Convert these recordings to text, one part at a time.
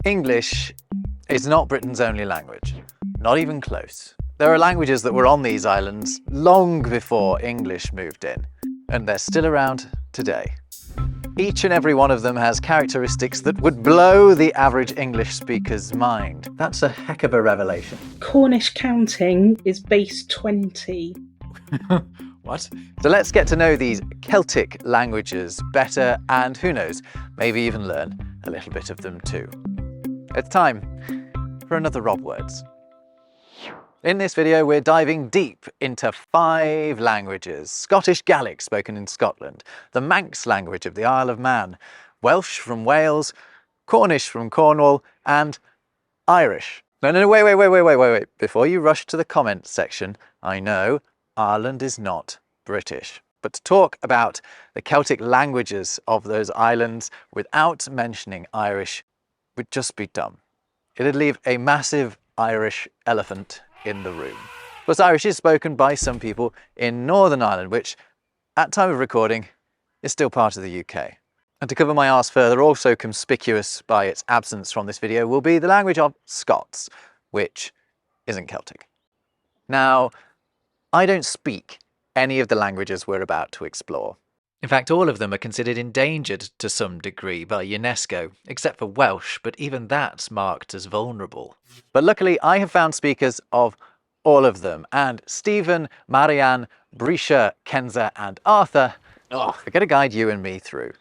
English is not Britain's only language, not even close. There are languages that were on these islands long before English moved in, and they're still around today. Each and every one of them has characteristics that would blow the average English speaker's mind. That's a heck of a revelation. Cornish counting is base 20. What? So let's get to know these Celtic languages better and, who knows, maybe even learn a little bit of them too. It's time for another Rob Words. In this video, we're diving deep into 5 languages. Scottish Gaelic, spoken in Scotland, the Manx language of the Isle of Man, Welsh from Wales, Cornish from Cornwall, and Irish. No, wait. Before you rush to the comments section, I know Ireland is not British. But to talk about the Celtic languages of those islands without mentioning Irish would just be dumb. It'd leave a massive Irish elephant in the room. Plus, Irish is spoken by some people in Northern Ireland, which, at time of recording, is still part of the UK. And to cover my arse further, also conspicuous by its absence from this video, will be the language of Scots, which isn't Celtic. Now, I don't speak any of the languages we're about to explore. In fact, all of them are considered endangered to some degree by UNESCO, except for Welsh, but even that's marked as vulnerable. But luckily, I have found speakers of all of them, and Stephen, Marianne, Brisha, Kenza, and Arthur are going to guide you and me through.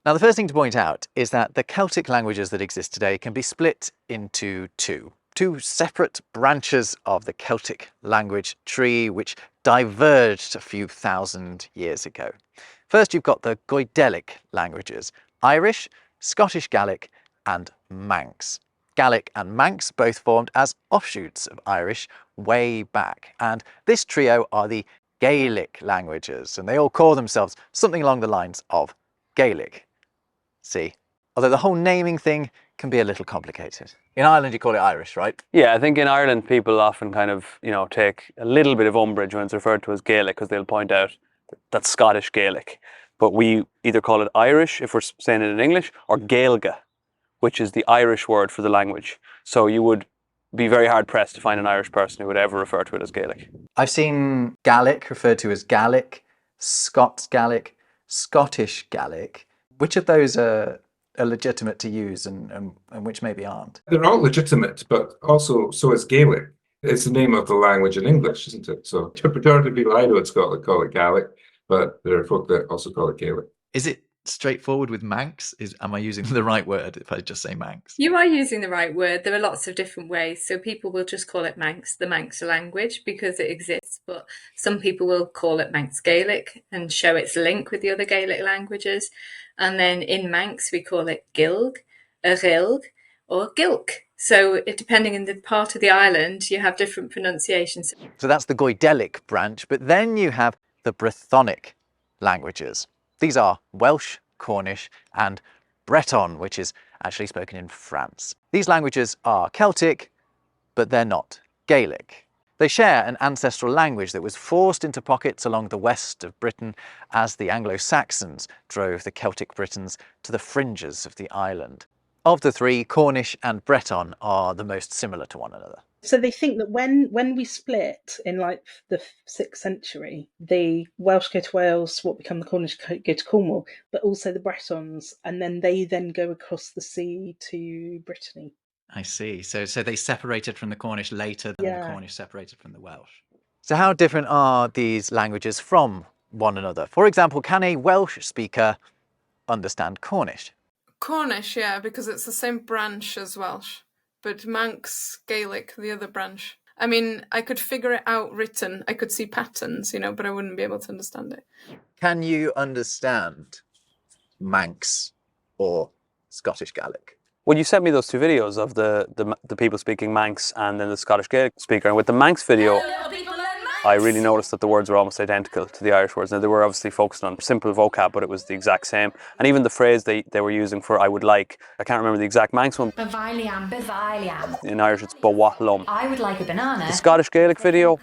Now, the first thing to point out is that the Celtic languages that exist today can be split into two separate branches of the Celtic language tree, which diverged a few thousand years ago. First, you've got the Gaelic languages, Irish, Scottish Gaelic, and Manx. Gaelic and Manx both formed as offshoots of Irish way back, and this trio are the Gaelic languages, and they all call themselves something along the lines of Gaelic. See? Although the whole naming thing can be a little complicated. In Ireland, you call it Irish, right? Yeah, I think in Ireland, people often kind of, take a little bit of umbrage when it's referred to as Gaelic, because they'll point out that's Scottish Gaelic. But we either call it Irish, if we're saying it in English, or Gaelga, which is the Irish word for the language. So you would be very hard pressed to find an Irish person who would ever refer to it as Gaelic. I've seen Gaelic referred to as Gaelic, Scots Gaelic, Scottish Gaelic. Which of those are legitimate to use and which maybe aren't? They're all legitimate, but also so is Gaelic. It's the name of the language in English, isn't it? So the majority of people I know in Scotland call it Gaelic, but there are folk that also call it Gaelic. Is it straightforward with Manx? Am I using the right word if I just say Manx? You are using the right word. There are lots of different ways. So people will just call it Manx, the Manx language, because it exists. But some people will call it Manx Gaelic and show its link with the other Gaelic languages. And then in Manx, we call it Gilg, Ghilg, or Gilk. So depending on the part of the island, you have different pronunciations. So that's the Gaelic branch, but then you have the Brythonic languages. These are Welsh, Cornish, and Breton, which is actually spoken in France. These languages are Celtic, but they're not Gaelic. They share an ancestral language that was forced into pockets along the west of Britain as the Anglo-Saxons drove the Celtic Britons to the fringes of the island. Of the 3, Cornish and Breton are the most similar to one another. So they think that when we split in like the 6th century, the Welsh go to Wales, what become the Cornish go to Cornwall, but also the Bretons, and then they go across the sea to Brittany. I see. So they separated from the Cornish later than Yeah. the Cornish separated from the Welsh. So how different are these languages from one another? For example, can a Welsh speaker understand Cornish? Cornish, yeah, because it's the same branch as Welsh. But Manx, Gaelic, the other branch. I mean, I could figure it out written. I could see patterns, but I wouldn't be able to understand it. Can you understand Manx or Scottish Gaelic? Well, you sent me those 2 videos of the people speaking Manx and then the Scottish Gaelic speaker. And with the Manx video, People learn I really noticed that the words were almost identical to the Irish words. Now, they were obviously focused on simple vocab, but it was the exact same. And even the phrase they were using for I would like, I can't remember the exact Manx one. In Irish, it's bawathlum. I would like a banana. The Scottish Gaelic video,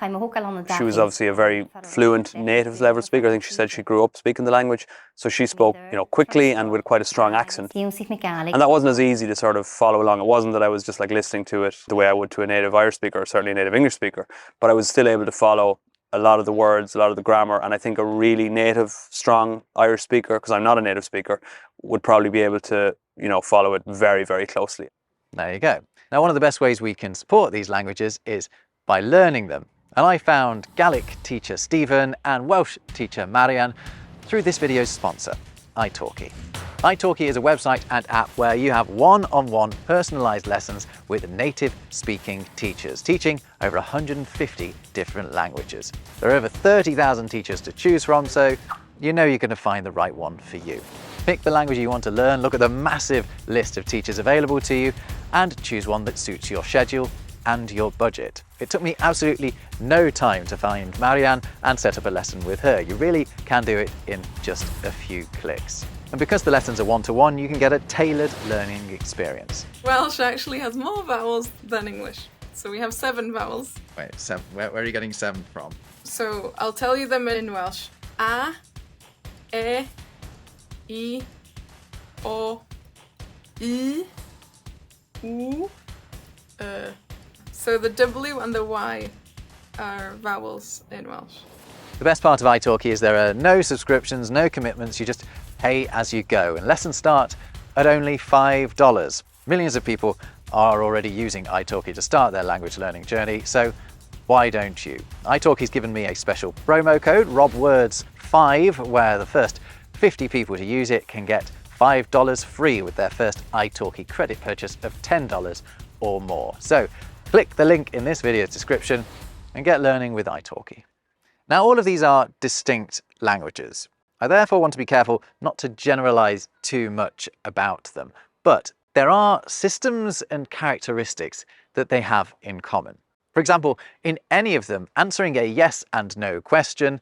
she was obviously a very fluent native level speaker. I think she said she grew up speaking the language. So she spoke, quickly and with quite a strong accent. And that wasn't as easy to sort of follow along. It wasn't that I was just like listening to it the way I would to a native Irish speaker, or certainly a native English speaker, but I was still able to follow a lot of the words, a lot of the grammar, and I think a really native, strong Irish speaker, because I'm not a native speaker, would probably be able to, follow it very, very closely. There you go. Now, one of the best ways we can support these languages is by learning them. And I found Gaelic teacher Stephen and Welsh teacher Marianne through this video's sponsor, italki. italki is a website and app where you have one-on-one personalised lessons with native speaking teachers, teaching over 150 different languages. There are over 30,000 teachers to choose from, so you know you're going to find the right one for you. Pick the language you want to learn, look at the massive list of teachers available to you, and choose one that suits your schedule and your budget. It took me absolutely no time to find Marianne and set up a lesson with her. You really can do it in just a few clicks. And because the lessons are one-to-one, you can get a tailored learning experience. Welsh actually has more vowels than English. So we have 7 vowels. Wait, 7. Where are you getting 7 from? So I'll tell you them in Welsh. A, E, I, O, I, U, So the W and the Y are vowels in Welsh. The best part of italki is there are no subscriptions, no commitments, you just pay as you go. And lessons start at only $5. Millions of people are already using italki to start their language learning journey, so why don't you? italki's given me a special promo code, RobWords5, where the first 50 people to use it can get $5 free with their first italki credit purchase of $10 or more. So click the link in this video's description and get learning with italki. Now, all of these are distinct languages. I therefore want to be careful not to generalize too much about them, but there are systems and characteristics that they have in common. For example, in any of them, answering a yes and no question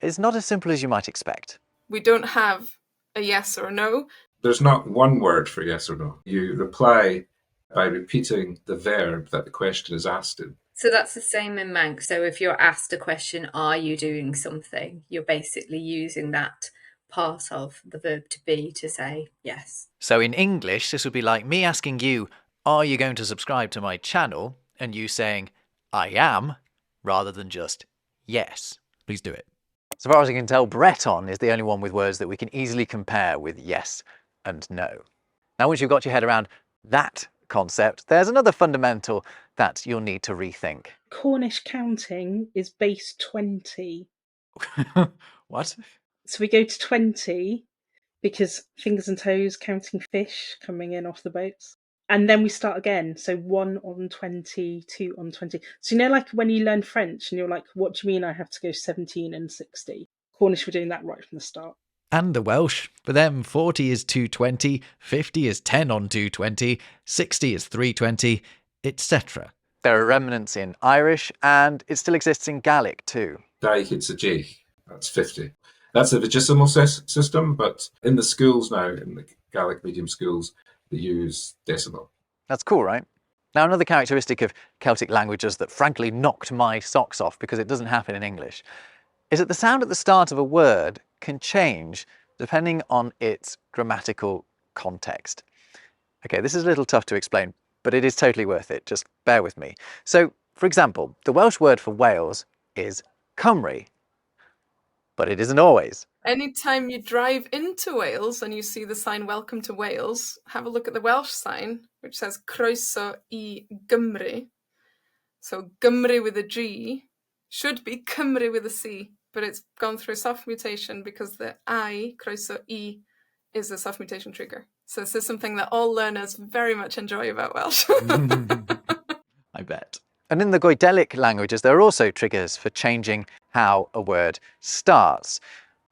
is not as simple as you might expect. We don't have a yes or a no. There's not one word for yes or no. You reply by repeating the verb that the question is asked in. So that's the same in Manx. So if you're asked a question, are you doing something? You're basically using that part of the verb to be to say yes. So in English, this would be like me asking you, are you going to subscribe to my channel? And you saying, I am, rather than just yes. Please do it. So far as I can tell, Breton is the only one with words that we can easily compare with yes and no. Now, once you've got your head around that concept, there's another fundamental that you'll need to rethink. Cornish counting is base 20. What? So we go to 20 because fingers and toes counting fish coming in off the boats. And then we start again. So 1 on 20, 2 on 20. So like when you learn French and you're like, what do you mean I have to go 17 and 60? Cornish were doing that right from the start. And the Welsh. For them, 40 is 220, 50 is 10 on 220, 60 is 320, etc. There are remnants in Irish, and it still exists in Gaelic too. Gaelic, it's a G. That's 50. That's a vigesimal system, but in the schools now, in the Gaelic medium schools, they use decimal. That's cool, right? Now, another characteristic of Celtic languages that frankly knocked my socks off because it doesn't happen in English is that the sound at the start of a word can change depending on its grammatical context. Okay, this is a little tough to explain, but it is totally worth it. Just bear with me. So, for example, the Welsh word for Wales is Cymru, but it isn't always. Anytime you drive into Wales and you see the sign Welcome to Wales, have a look at the Welsh sign, which says Croeso I Gymru. So Gymru with a G should be Cymru with a C, but it's gone through a soft mutation because the I, Croeso I, is a soft mutation trigger. So this is something that all learners very much enjoy about Welsh. I bet. And in the Gaelic languages, there are also triggers for changing how a word starts.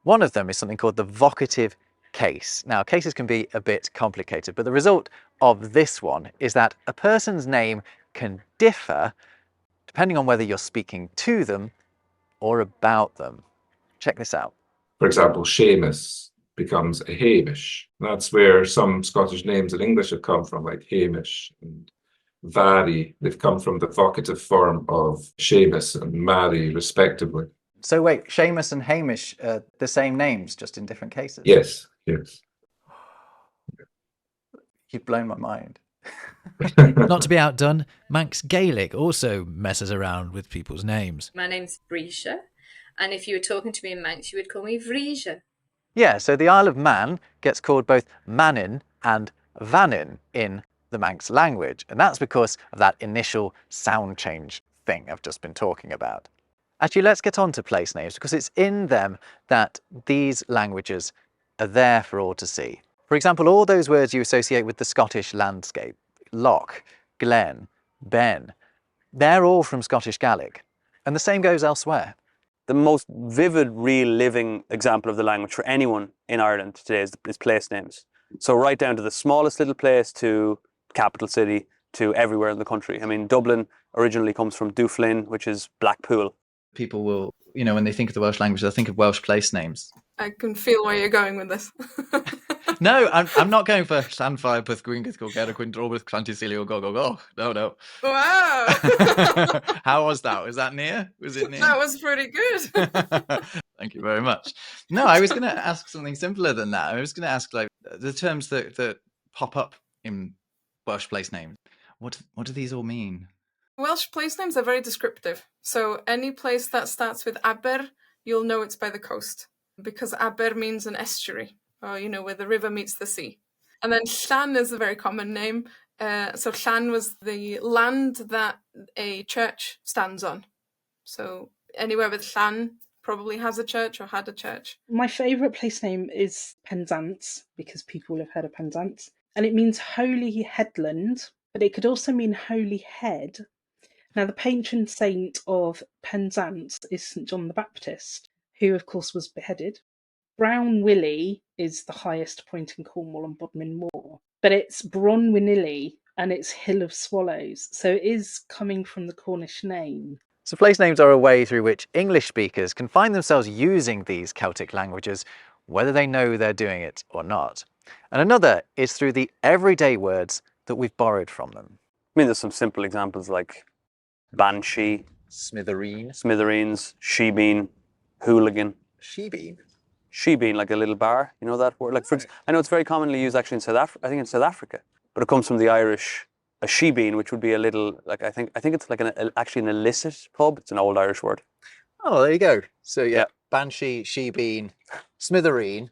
One of them is something called the vocative case. Now, cases can be a bit complicated, but the result of this one is that a person's name can differ depending on whether you're speaking to them or about them. Check this out. For example, Seamus becomes a Hamish. That's where some Scottish names in English have come from, like Hamish and Vary. They've come from the vocative form of Seamus and Mary, respectively. So wait, Seamus and Hamish are the same names, just in different cases? Yes, yes. You've blown my mind. Not to be outdone, Manx Gaelic also messes around with people's names. My name's Brisha, and if you were talking to me in Manx, you would call me Vrija. Yeah, so the Isle of Man gets called both Manin and Vanin in the Manx language, and that's because of that initial sound change thing I've just been talking about. Actually, let's get on to place names, because it's in them that these languages are there for all to see. For example, all those words you associate with the Scottish landscape, loch, glen, ben, they're all from Scottish Gaelic, and the same goes elsewhere. The most vivid, real living example of the language for anyone in Ireland today is place names. So right down to the smallest little place to capital city to everywhere in the country. I mean, Dublin originally comes from Duflin, which is Blackpool. People will, when they think of the Welsh language, they'll think of Welsh place names. I can feel where you're going with this. No, I'm not going for Llanfair, Pwth Gwyngyth, Gogera, Gwyndrawydd, Llantysilio, go, go, go. No. Wow! How was that? Was that near? Was it near? That was pretty good. Thank you very much. No, I was going to ask something simpler than that. I was going to ask, like, the terms that pop up in Welsh place names. What do these all mean? Welsh place names are very descriptive. So any place that starts with Aber, you'll know it's by the coast, because Aber means an estuary, or, where the river meets the sea. And then Llan is a very common name. So Llan was the land that a church stands on. So anywhere with Llan probably has a church or had a church. My favourite place name is Penzance, because people have heard of Penzance. And it means holy headland, but it could also mean holy head. Now, the patron saint of Penzance is St John the Baptist, who, of course, was beheaded. Brown Willie is the highest point in Cornwall on Bodmin Moor, but it's Bronwynili and it's Hill of Swallows, so it is coming from the Cornish name. So place names are a way through which English speakers can find themselves using these Celtic languages, whether they know they're doing it or not. And another is through the everyday words that we've borrowed from them. I mean, there's some simple examples like banshee, Smithereens, shebeen, hooligan. Shebeen? Shebeen, like a little bar, you know that word? Like, I know it's very commonly used actually in South Africa. I think in South Africa, but it comes from the Irish. A shebeen, which would be a little, like, I think it's like actually an illicit pub. It's an old Irish word. Oh, there you go. So yeah. Banshee, shebeen, smithereen,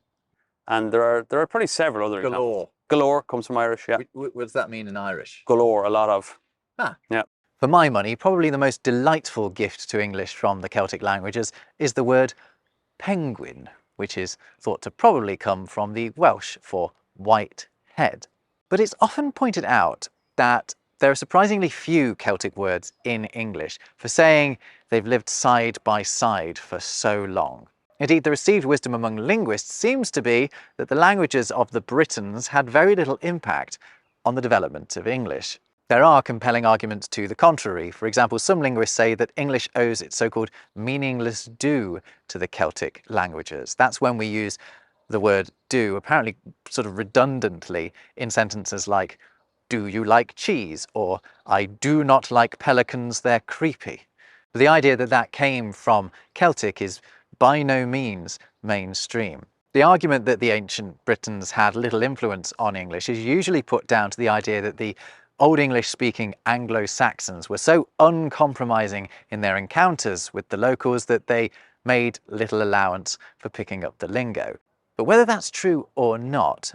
and there are probably several other galore. Examples. Galore comes from Irish. Yeah. What does that mean in Irish? Galore, a lot of. Ah. Yeah. For my money, probably the most delightful gift to English from the Celtic languages is the word penguin, which is thought to probably come from the Welsh for white head. But it's often pointed out that there are surprisingly few Celtic words in English for saying they've lived side by side for so long. Indeed, the received wisdom among linguists seems to be that the languages of the Britons had very little impact on the development of English. There are compelling arguments to the contrary. For example, some linguists say that English owes its so-called meaningless do to the Celtic languages. That's when we use the word do, apparently sort of redundantly, in sentences like, do you like cheese? Or, I do not like pelicans, they're creepy. But the idea that that came from Celtic is by no means mainstream. The argument that the ancient Britons had little influence on English is usually put down to the idea that the Old English-speaking Anglo-Saxons were so uncompromising in their encounters with the locals that they made little allowance for picking up the lingo. But whether that's true or not,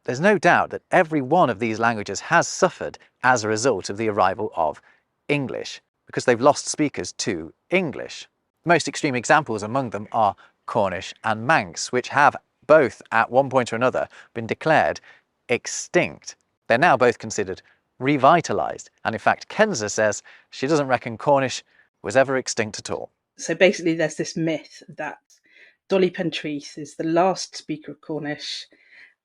there's no doubt that every one of these languages has suffered as a result of the arrival of English, because they've lost speakers to English. The most extreme examples among them are Cornish and Manx, which have both, at one point or another, been declared extinct. They're now both considered revitalised, and in fact Kenza says she doesn't reckon Cornish was ever extinct at all. So basically there's this myth that Dolly Pentreath is the last speaker of Cornish,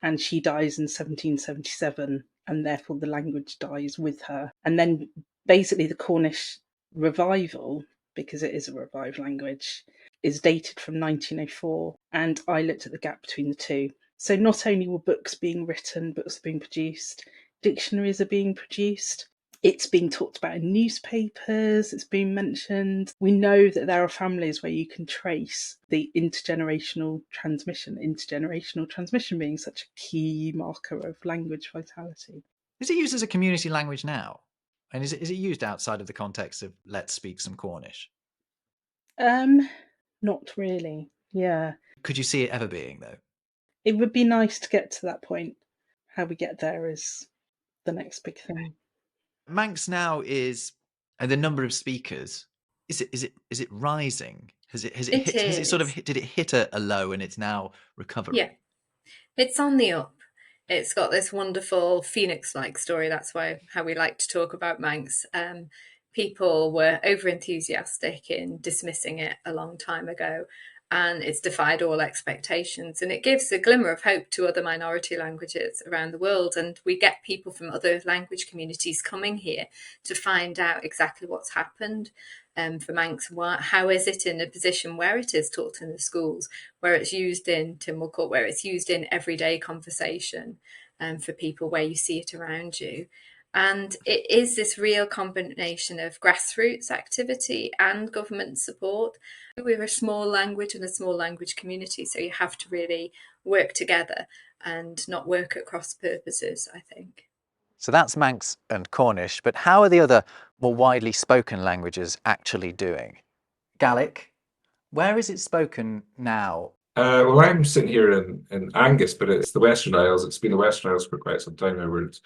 and she dies in 1777, and therefore the language dies with her. And then basically the Cornish revival because it is a revived language, is dated from 1904, and I looked at the gap between the two. So not only were books being written, books being produced, dictionaries are being produced, it's being talked about in newspapers, it's being mentioned. We know that there are families where you can trace the intergenerational transmission being such a key marker of language vitality. Is it used as a community language now? And is it used outside of the context of let's speak some Cornish? Not really, yeah. Could you see it ever being, though? It would be nice to get to that point. How we get there is the next big thing. Manx now is, and the number of speakers, is it rising? Has it did it hit a low and it's now recovering? Yeah, it's on the up. It's got this wonderful phoenix-like story. That's how we like to talk about Manx. People were over-enthusiastic in dismissing it a long time ago, and it's defied all expectations. And it gives a glimmer of hope to other minority languages around the world. And we get people from other language communities coming here to find out exactly what's happened for Manx. How is it in a position where it is taught in the schools, where it's used in Timwell, where it's used in everyday conversation for people, where you see it around you. And it is this real combination of grassroots activity and government support. We're a small language and a small language community, so you have to really work together and not work at cross purposes, I think. So that's Manx and Cornish, but how are the other more widely spoken languages actually doing? Gaelic, where is it spoken now? Well, I'm sitting here in Angus, but it's the Western Isles. It's been the Western Isles for quite some time now, where it's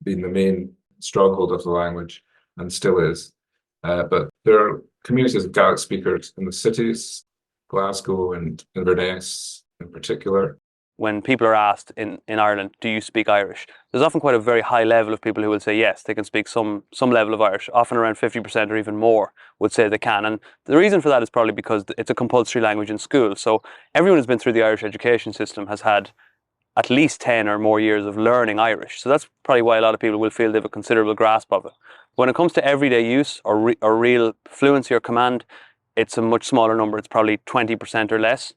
been the main stronghold of the language and still is. But there are communities of Gaelic speakers in the cities, Glasgow and Inverness in particular. When people are asked in Ireland, do you speak Irish? There's often quite a very high level of people who will say yes, they can speak some level of Irish. Often around 50% or even more would say they can. And the reason for that is probably because it's a compulsory language in school. So everyone who's been through the Irish education system has had at least 10 or more years of learning Irish. So that's probably why a lot of people will feel they have a considerable grasp of it. When it comes to everyday use or real fluency or command, it's a much smaller number. It's probably 20% or less.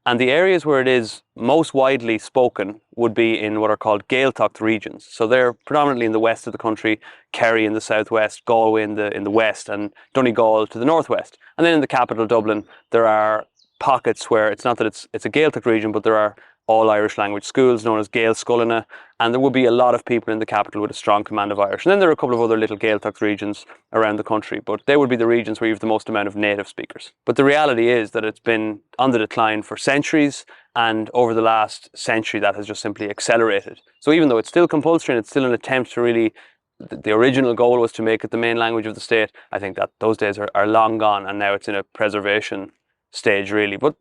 And the areas where it is most widely spoken would be in what are called Gaeltacht regions. So they're predominantly in the west of the country, Kerry in the southwest, Galway in the west, and Donegal to the northwest. And then in the capital, Dublin, there are pockets where it's not that it's a Gaeltacht region, but there are all Irish language schools known as Gael Scoilina, and there will be a lot of people in the capital with a strong command of Irish. And then there are a couple of other little Gaeltacht regions around the country, but they would be the regions where you have the most amount of native speakers. But the reality is that it's been on the decline for centuries, and over the last century that has just simply accelerated. So even though it's still compulsory and it's still an attempt to really, the original goal was to make it the main language of the state, I think that those days are long gone, and now it's in a preservation stage really. But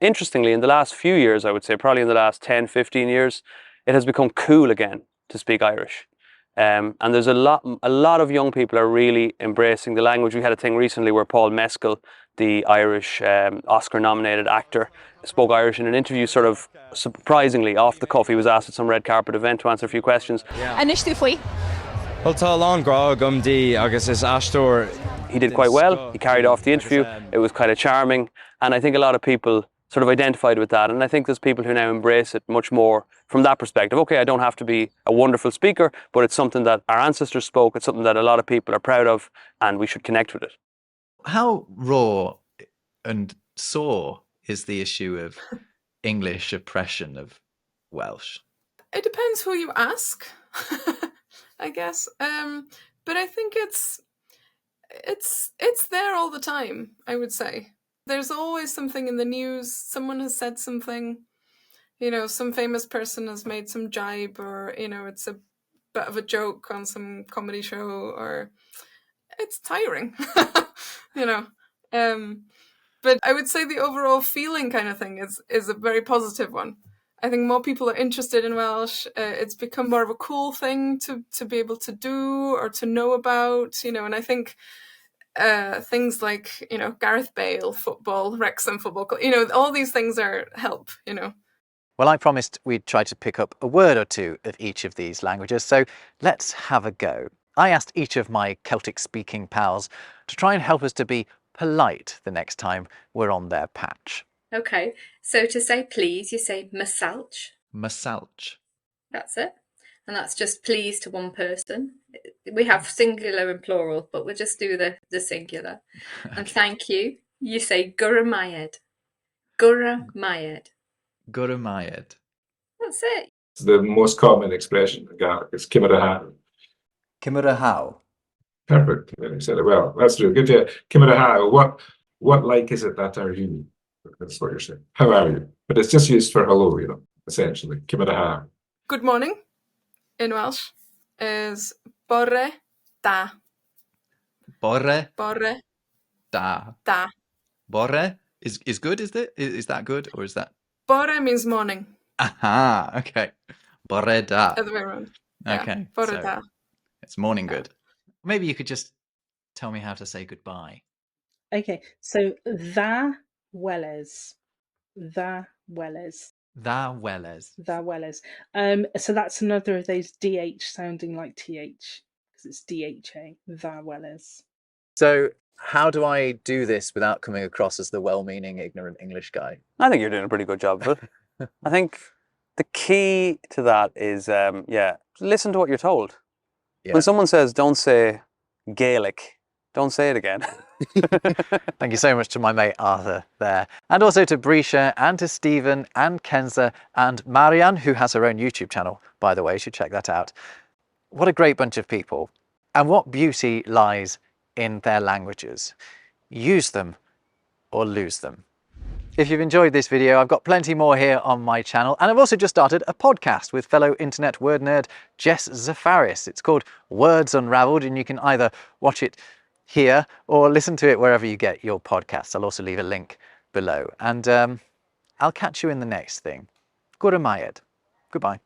interestingly, in the last few years, I would say probably in the last 10, 15 years, it has become cool again to speak Irish. And there's a lot of young people are really embracing the language. We had a thing recently where Paul Mescal, the Irish Oscar-nominated actor, spoke Irish in an interview, sort of surprisingly off the cuff. He was asked at some red carpet event to answer a few questions. Well, tá long grog agus is astor. He did quite well. He carried off the interview. It was kind of charming. And I think a lot of people sort of identified with that. And I think there's people who now embrace it much more from that perspective. Okay, I don't have to be a wonderful speaker, but it's something that our ancestors spoke. It's something that a lot of people are proud of, and we should connect with it. How raw and sore is the issue of English oppression of Welsh? It depends who you ask, I guess. But I think it's there all the time, I would say. There's always something in the news. Someone has said something, some famous person has made some jibe, or, it's a bit of a joke on some comedy show, or it's tiring, But I would say the overall feeling kind of thing is a very positive one. I think more people are interested in Welsh. It's become more of a cool thing to be able to do or to know about, and I think things like, Gareth Bale football, Wrexham football, all these things help. Well, I promised we'd try to pick up a word or two of each of these languages, so let's have a go. I asked each of my Celtic-speaking pals to try and help us to be polite the next time we're on their patch. Okay, so to say please, you say masalch. Masalch. That's it. And that's just please to one person. We have singular and plural, but we'll just do the singular. And thank you, you say guramayed. Guramayed. Guramayed. That's it. It's the most common expression in Gaelic. It's Kimaraha. Kimura Perfect. You said it well. That's true. Good to Kimaraha. What like is it that are you? That's what you're saying. How are you? But it's just used for hello, essentially. Kimaraha. Good morning in Welsh is bore da. Bore Bore da. da. Bore is good, is it? Is that good, or is that? Bore means morning. Aha, okay. Bore da. Other way around. Yeah. Okay, Bore so da. it's morning good. Maybe you could just tell me how to say goodbye. Okay, so dda weles. Dda weles. Dda weles. Dda weles. So that's another of those DH sounding like TH, because it's DHA. Dda weles. So how do I do this without coming across as the well-meaning, ignorant English guy? I think you're doing a pretty good job of it. I think the key to that is, listen to what you're told. Yeah. When someone says, don't say Gaelic, don't say it again. Thank you so much to my mate Arthur there. And also to Brisha and to Stephen and Kenza and Marianne, who has her own YouTube channel, by the way, you should check that out. What a great bunch of people. And what beauty lies in their languages. Use them or lose them. If you've enjoyed this video, I've got plenty more here on my channel, and I've also just started a podcast with fellow internet word nerd Jess Zafaris. It's called Words Unravelled, and you can either watch it here or listen to it wherever you get your podcasts. I'll also leave a link below. And I'll catch you in the next thing. Guramayed. Goodbye.